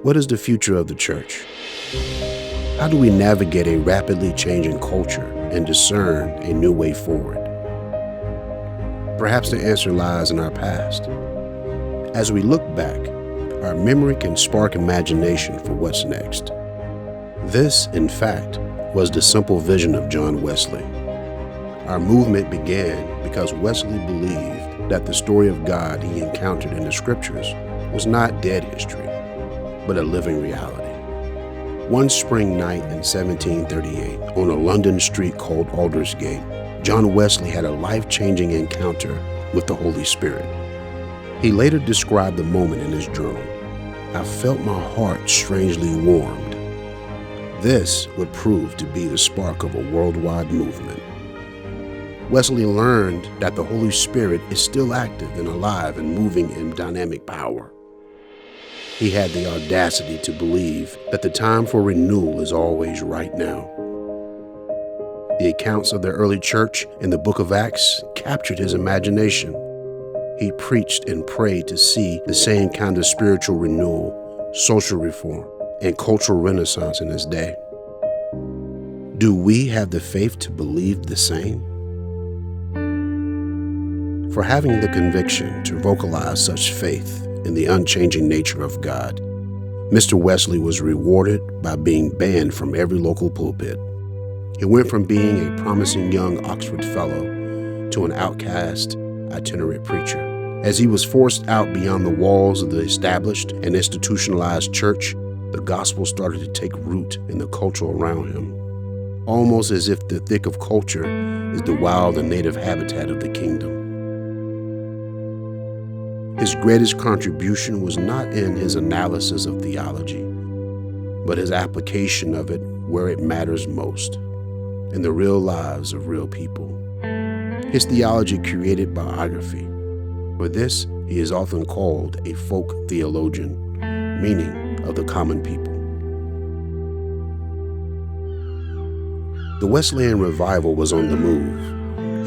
What is the future of the church? How do we navigate a rapidly changing culture and discern a new way forward? Perhaps the answer lies in our past. As we look back, our memory can spark imagination for what's next. This, in fact, was the simple vision of John Wesley. Our movement began because Wesley believed that the story of God he encountered in the scriptures was not dead history, but a living reality. One spring night in 1738, on a London street called Aldersgate, John Wesley had a life-changing encounter with the Holy Spirit. He later described the moment in his journal. "I felt my heart strangely warmed." This would prove to be the spark of a worldwide movement. Wesley learned that the Holy Spirit is still active and alive and moving in dynamic power. He had the audacity to believe that the time for renewal is always right now. The accounts of the early church in the book of Acts captured his imagination. He preached and prayed to see the same kind of spiritual renewal, social reform, and cultural renaissance in his day. Do we have the faith to believe the same? For having the conviction to vocalize such faith in the unchanging nature of God, Mr. Wesley was rewarded by being banned from every local pulpit. He went from being a promising young Oxford fellow to an outcast, itinerant preacher. As he was forced out beyond the walls of the established and institutionalized church, the gospel started to take root in the culture around him, almost as if the thick of culture is the wild and native habitat of the kingdom. His greatest contribution was not in his analysis of theology, but his application of it where it matters most, in the real lives of real people. His theology created biography. For this, he is often called a folk theologian, meaning of the common people. The Wesleyan Revival was on the move,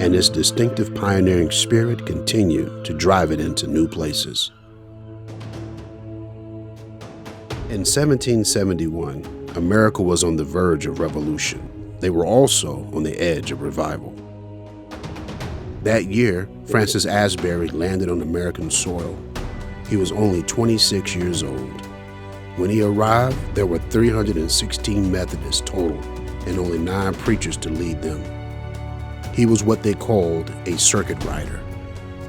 and its distinctive pioneering spirit continued to drive it into new places. In 1771, America was on the verge of revolution. They were also on the edge of revival. That year, Francis Asbury landed on American soil. He was only 26 years old. When he arrived, there were 316 Methodists total, and only 9 preachers to lead them. He was what they called a circuit rider,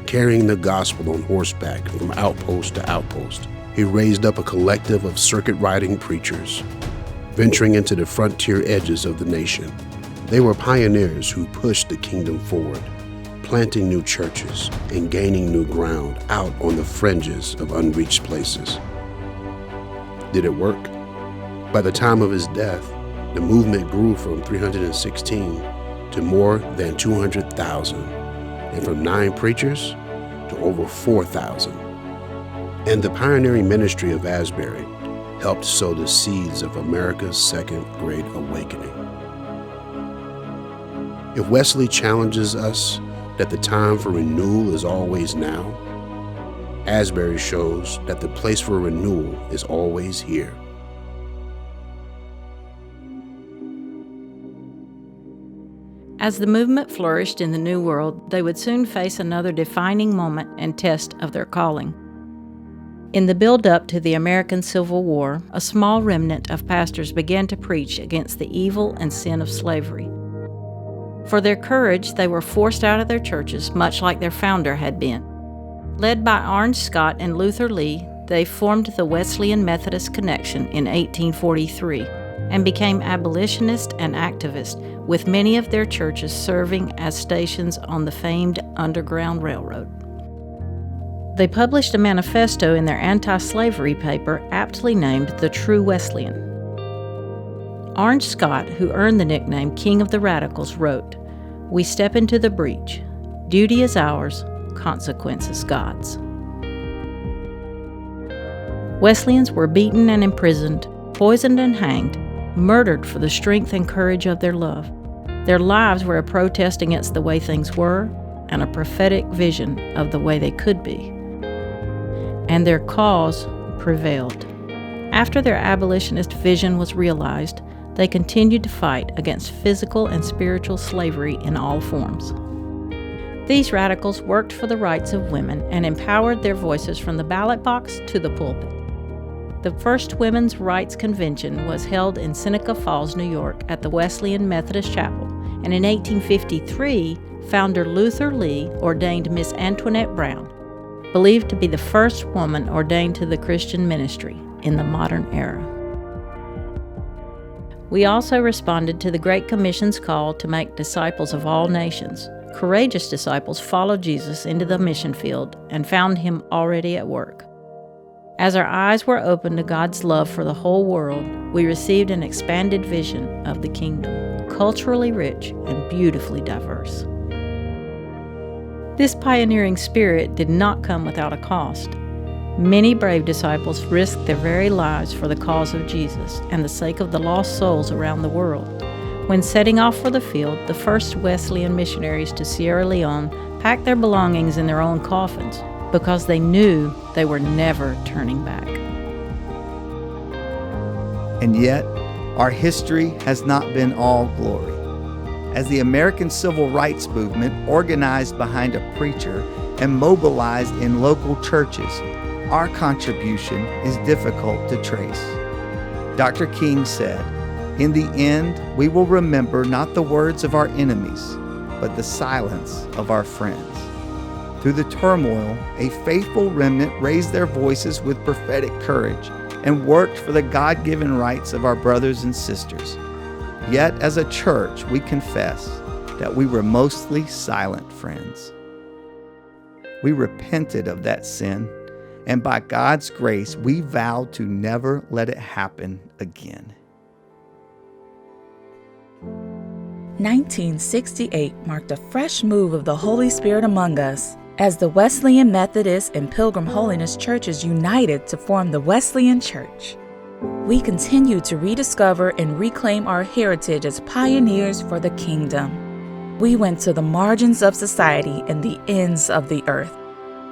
carrying the gospel on horseback from outpost to outpost. He raised up a collective of circuit riding preachers, venturing into the frontier edges of the nation. They were pioneers who pushed the kingdom forward, planting new churches and gaining new ground out on the fringes of unreached places. Did it work? By the time of his death, the movement grew from 316 to more than 200,000, and from 9 preachers to over 4,000. And the pioneering ministry of Asbury helped sow the seeds of America's Second Great Awakening. If Wesley challenges us that the time for renewal is always now, Asbury shows that the place for renewal is always here. As the movement flourished in the New World, they would soon face another defining moment and test of their calling. In the build-up to the American Civil War, a small remnant of pastors began to preach against the evil and sin of slavery. For their courage, they were forced out of their churches, much like their founder had been. Led by Orange Scott and Luther Lee, they formed the Wesleyan Methodist Connection in 1843 and became abolitionist and activist, with many of their churches serving as stations on the famed Underground Railroad. They published a manifesto in their anti-slavery paper aptly named The True Wesleyan. Orange Scott, who earned the nickname King of the Radicals, wrote, "We step into the breach. Duty is ours, consequences God's." Wesleyans were beaten and imprisoned, poisoned and hanged, murdered for the strength and courage of their love. Their lives were a protest against the way things were and a prophetic vision of the way they could be. And their cause prevailed. After their abolitionist vision was realized, they continued to fight against physical and spiritual slavery in all forms. These radicals worked for the rights of women and empowered their voices from the ballot box to the pulpit. The first Women's Rights Convention was held in Seneca Falls, New York, at the Wesleyan Methodist Chapel, and in 1853, founder Luther Lee ordained Miss Antoinette Brown, believed to be the first woman ordained to the Christian ministry in the modern era. We also responded to the Great Commission's call to make disciples of all nations. Courageous disciples followed Jesus into the mission field and found him already at work. As our eyes were opened to God's love for the whole world, we received an expanded vision of the kingdom, culturally rich and beautifully diverse. This pioneering spirit did not come without a cost. Many brave disciples risked their very lives for the cause of Jesus and the sake of the lost souls around the world. When setting off for the field, the first Wesleyan missionaries to Sierra Leone packed their belongings in their own coffins because they knew they were never turning back. And yet, our history has not been all glory. As the American Civil Rights Movement organized behind a preacher and mobilized in local churches, our contribution is difficult to trace. Dr. King said, "In the end, we will remember not the words of our enemies, but the silence of our friends." Through the turmoil, a faithful remnant raised their voices with prophetic courage and worked for the God-given rights of our brothers and sisters. Yet, as a church, we confess that we were mostly silent friends. We repented of that sin, and by God's grace, we vowed to never let it happen again. 1968 marked a fresh move of the Holy Spirit among us as the Wesleyan Methodist and Pilgrim Holiness churches united to form the Wesleyan Church. We continue to rediscover and reclaim our heritage as pioneers for the kingdom. We went to the margins of society and the ends of the earth.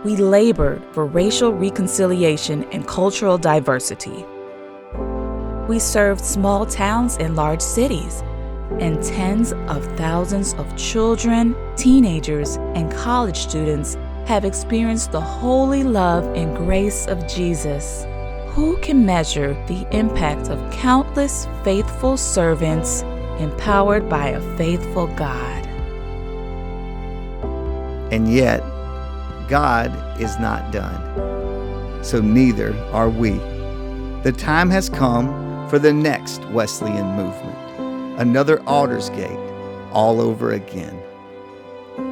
We labored for racial reconciliation and cultural diversity. We served small towns and large cities, and tens of thousands of children, teenagers, and college students have experienced the holy love and grace of Jesus. Who can measure the impact of countless faithful servants empowered by a faithful God? And yet, God is not done. So neither are we. The time has come for the next Wesleyan movement, another Aldersgate all over again.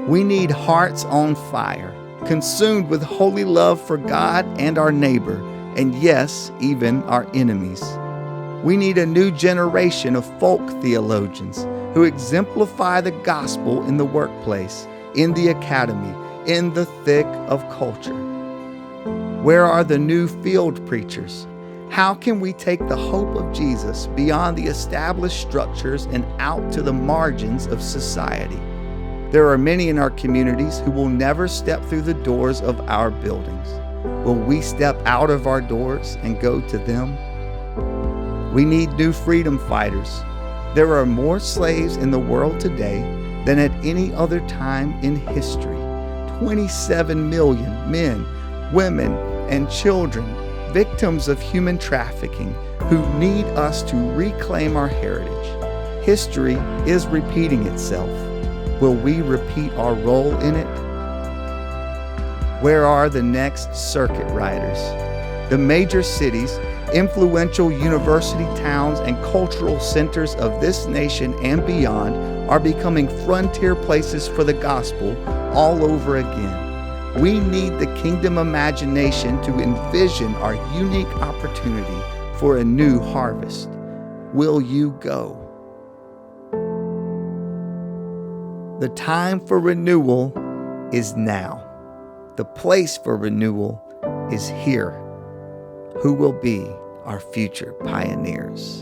We need hearts on fire, consumed with holy love for God and our neighbor, and yes, even our enemies. We need a new generation of folk theologians who exemplify the gospel in the workplace, in the academy, in the thick of culture. Where are the new field preachers? How can we take the hope of Jesus beyond the established structures and out to the margins of society? There are many in our communities who will never step through the doors of our buildings. Will we step out of our doors and go to them? We need new freedom fighters. There are more slaves in the world today than at any other time in history. 27 million men, women, and children, victims of human trafficking, who need us to reclaim our heritage. History is repeating itself. Will we repeat our role in it? Where are the next circuit riders? The major cities, influential university towns, and cultural centers of this nation and beyond are becoming frontier places for the gospel all over again. We need the kingdom imagination to envision our unique opportunity for a new harvest. Will you go? The time for renewal is now. The place for renewal is here. Who will be our future pioneers?